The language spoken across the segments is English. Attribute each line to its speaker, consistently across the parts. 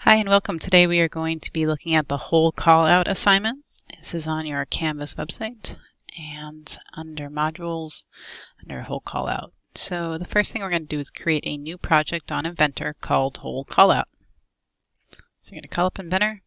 Speaker 1: Hi and welcome. Today we are going to be looking at the hole callout assignment. This is on your Canvas website and under modules, under hole callout. So the first thing we're going to do is create a new project on Inventor called hole callout. So you're going to call up Inventor,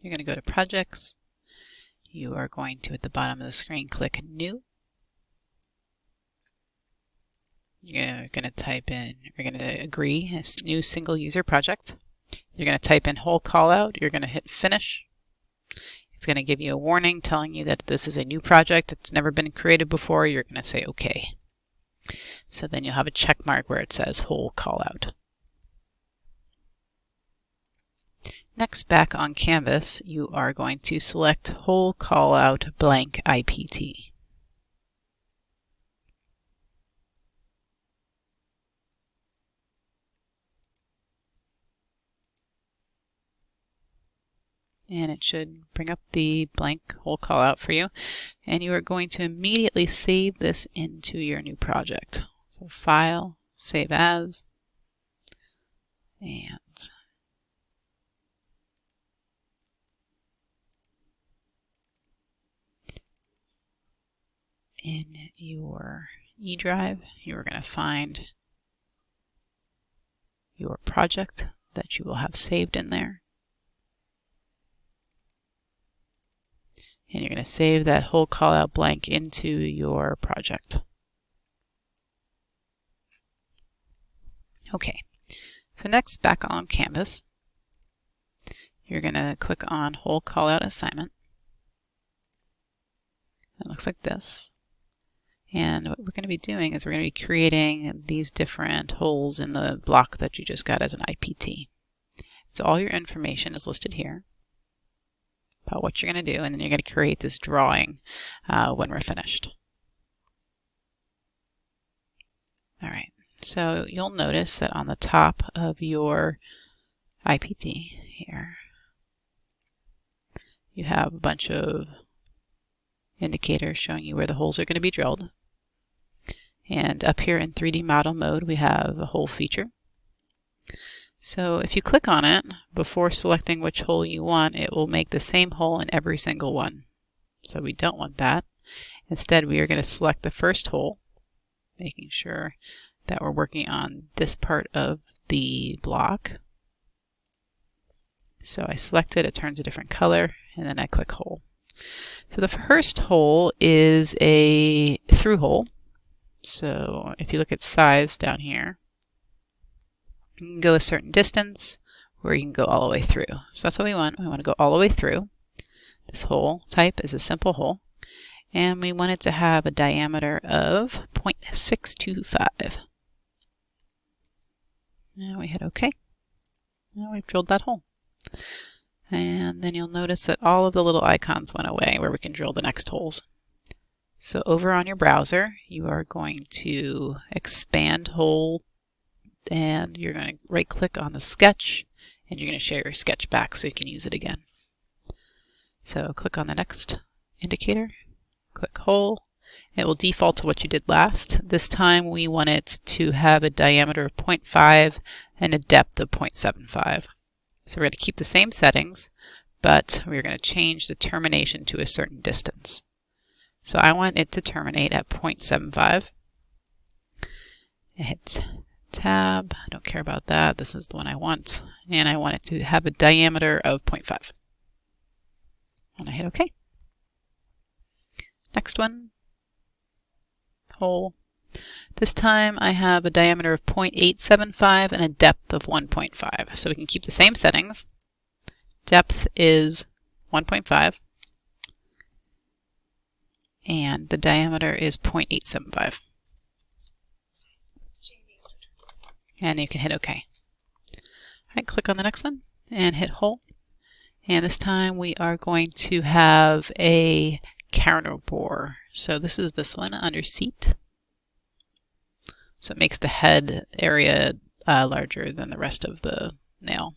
Speaker 1: you're going to go to projects, you are going to at the bottom of the screen click new. You're going to type in, you're going to agree a new single user project. You're going to type in hole callout, you're going to hit finish. It's going to give you a warning telling you that this is a new project, it's never been created before. You're going to say OK. So then you'll have a check mark where it says hole callout. Next, back on Canvas, you are going to select hole callout blank IPT. And it should bring up the blank hole callout for you. And you are going to immediately save this into your new project. So File, Save As, and in your E drive, you are going to find your project that you will have saved in there. And you're going to save that hole callout blank into your project. Okay, so next, back on Canvas, you're going to click on hole callout assignment. It looks like this. And what we're going to be doing is we're going to be creating these different holes in the block that you just got as an IPT. So all your information is listed here about what you're going to do, and then you're going to create this drawing when we're finished. All right, so you'll notice that on the top of your IPT here, you have a bunch of indicators showing you where the holes are going to be drilled. And up here in 3D model mode, we have a hole feature. So if you click on it before selecting which hole you want, it will make the same hole in every single one. So we don't want that. Instead, we are going to select the first hole, making sure that we're working on this part of the block. So I select it, it turns a different color, and then I click hole. So the first hole is a through hole. So if you look at size down here, you can go a certain distance, or you can go all the way through. So that's what we want. We want to go all the way through. This hole type is a simple hole, and we want it to have a diameter of 0.625. And we hit OK. Now we've drilled that hole. And then you'll notice that all of the little icons went away where we can drill the next holes. So over on your browser, you are going to expand hole, and you're going to right click on the sketch, and you're going to share your sketch back so you can use it again. So click on the next indicator, click hole. It will default to what you did last. This time we want it to have a diameter of 0.5 and a depth of 0.75. So we're going to keep the same settings, but we're going to change the termination to a certain distance. So I want it to terminate at 0.75. I hit tab, I don't care about that, this is the one I want, and I want it to have a diameter of 0.5. And I hit OK. Next one, hole. This time I have a diameter of 0.875 and a depth of 1.5. So we can keep the same settings. Depth is 1.5. And the diameter is 0.875. And you can hit OK. All right, click on the next one and hit hole. And this time we are going to have a counter bore. So this is this one under seat. So it makes the head area larger than the rest of the nail.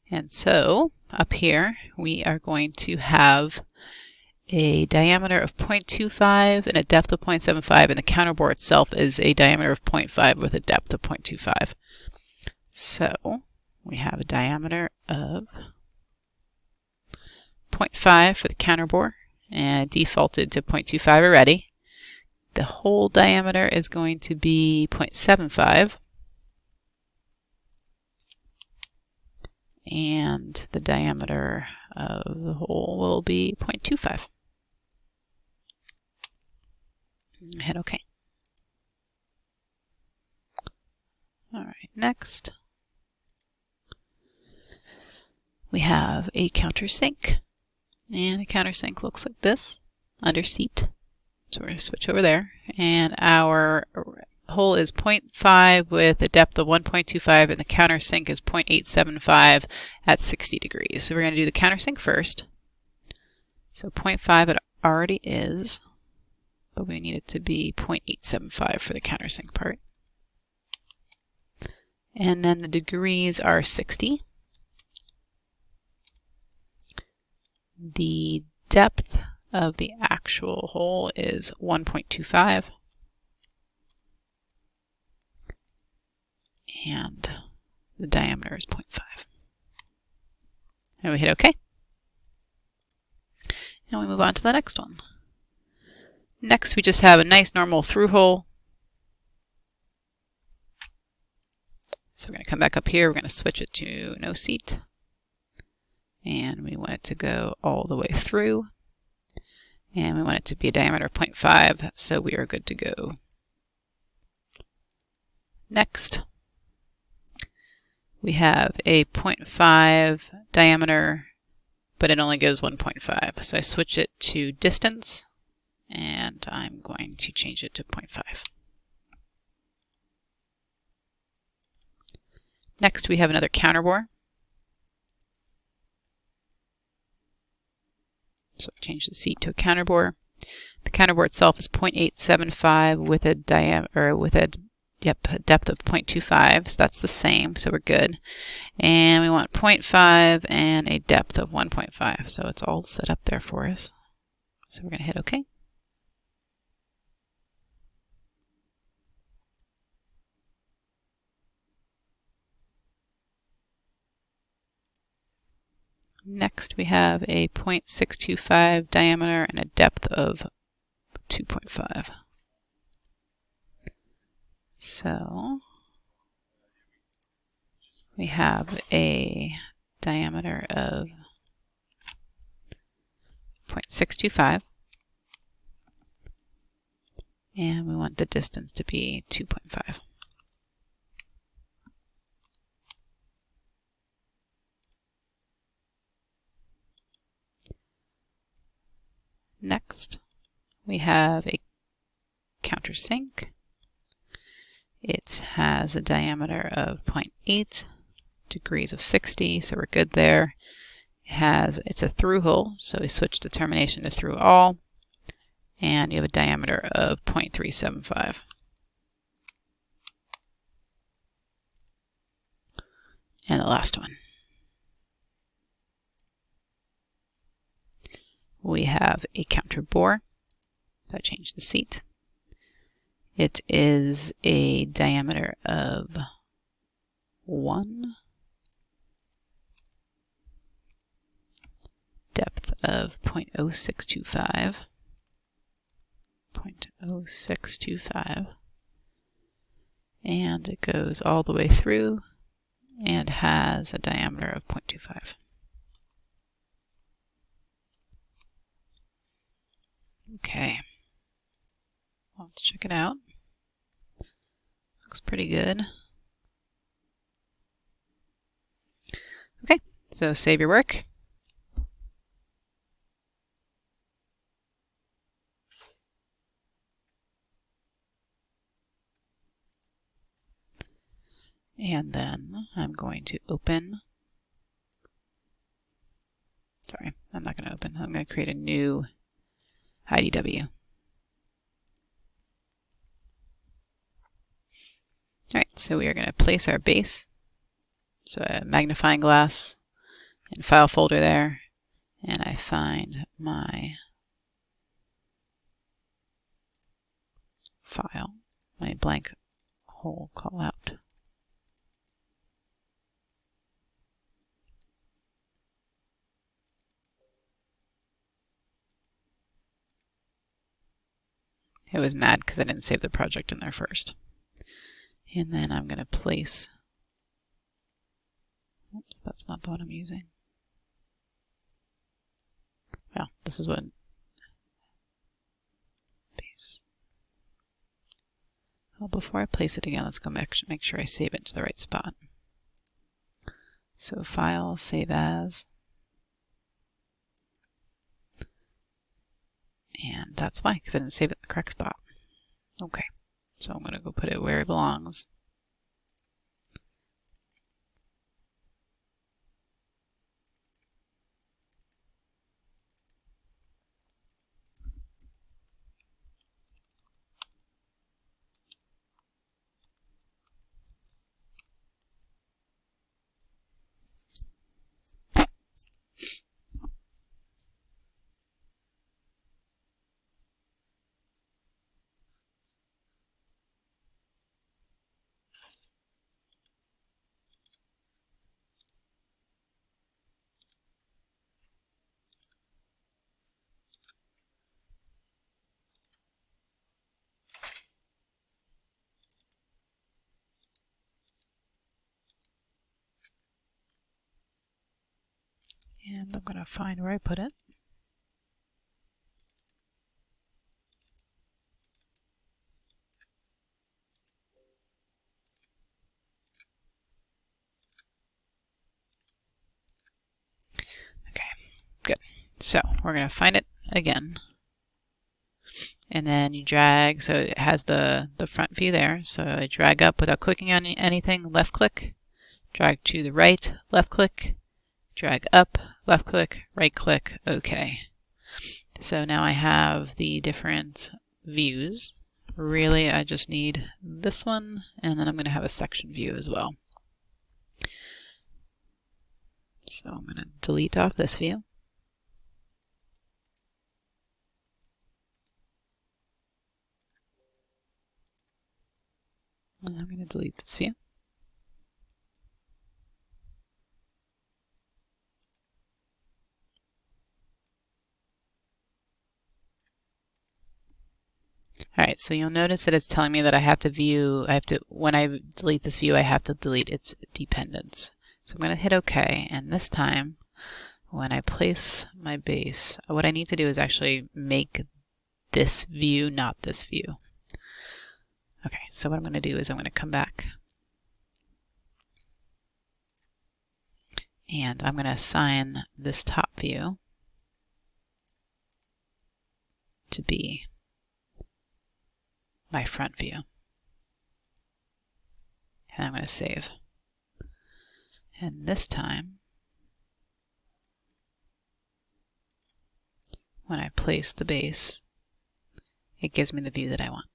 Speaker 1: And so up here we are going to have a diameter of 0.25 and a depth of 0.75, and the counter bore itself is a diameter of 0.5 with a depth of 0.25. So we have a diameter of 0.5 for the counter bore, and defaulted to 0.25 already. The hole diameter is going to be 0.75, and the diameter of the hole will be 0.25. Hit OK. All right, next we have a countersink, and a countersink looks like this under seat. So we're going to switch over there, and our hole is 0.5 with a depth of 1.25, and the countersink is 0.875 at 60 degrees. So we're going to do the countersink first. So 0.5 it already is, but we need it to be 0.875 for the countersink part. And then the degrees are 60. The depth of the actual hole is 1.25. And the diameter is 0.5. And we hit OK. And we move on to the next one. Next, we just have a nice normal through hole. So we're going to come back up here. We're going to switch it to no seat. And we want it to go all the way through. And we want it to be a diameter of 0.5, so we are good to go. Next, we have a 0.5 diameter, but it only goes 1.5. So I switch it to distance, and I'm going to change it to 0.5. Next, we have another counter bore. So I change the seat to a counter bore. The counter bore itself is 0.875 with a depth of 0.25, so that's the same, so we're good. And we want 0.5 and a depth of 1.5, so it's all set up there for us. So we're going to hit OK. Next, we have a 0.625 diameter and a depth of 2.5. So we have a diameter of 0.625, and we want the distance to be 2.5. Next, we have a countersink. It has a diameter of 0.8, degrees of 60, so we're good there. It's a through hole, so we switch the termination to through all, and you have a diameter of 0.375. And the last one. We have a counter bore. So I change the seat. It is a diameter of 1, depth of 0.0625, 0.0625, and it goes all the way through and has a diameter of 0.25. Okay, let's check it out. Looks pretty good. Okay, so save your work. And then I'm going to open. Sorry, I'm not going to open. I'm going to create a new IDW. Alright, so we are going to place our base. So a magnifying glass and file folder there. And I find my file, my blank hole callout. It was mad because I didn't save the project in there first. And then I'm going to place, oops, that's not the one I'm using. Well, this is what base. Well, before I place it again, let's go make sure I save it to the right spot. So File, Save As. And that's why, because I didn't save it in the correct spot. Okay, so I'm going to go put it where it belongs. And I'm going to find where I put it. Okay, good. So we're going to find it again. And then you drag, so it has the front view there. So I drag up without clicking on anything, left click, drag to the right, left click, drag up, left click, right click, OK. So now I have the different views. Really, I just need this one, and then I'm going to have a section view as well. So I'm going to delete off this view. And I'm going to delete this view. Alright, so you'll notice that it's telling me that I have to when I delete this view, I have to delete its dependents. So I'm going to hit OK, and this time, when I place my base, what I need to do is actually make this view, not this view. Okay, so what I'm going to do is I'm going to come back, and I'm going to assign this top view to be my front view. And I'm going to save. And this time, when I place the base, it gives me the view that I want.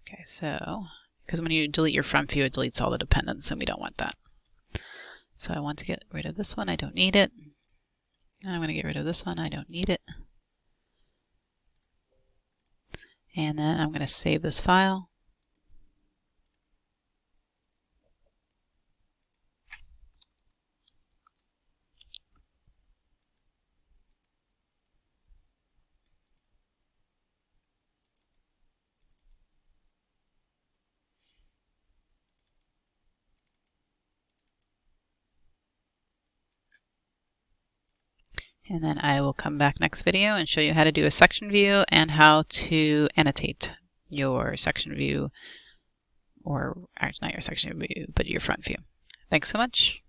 Speaker 1: Okay, so, because when you delete your front view, it deletes all the dependents, and we don't want that. So I want to get rid of this one, I don't need it. And I'm going to get rid of this one, I don't need it. And then I'm going to save this file. And then I will come back next video and show you how to do a section view and how to annotate your section view, or actually not your section view, but your front view. Thanks so much.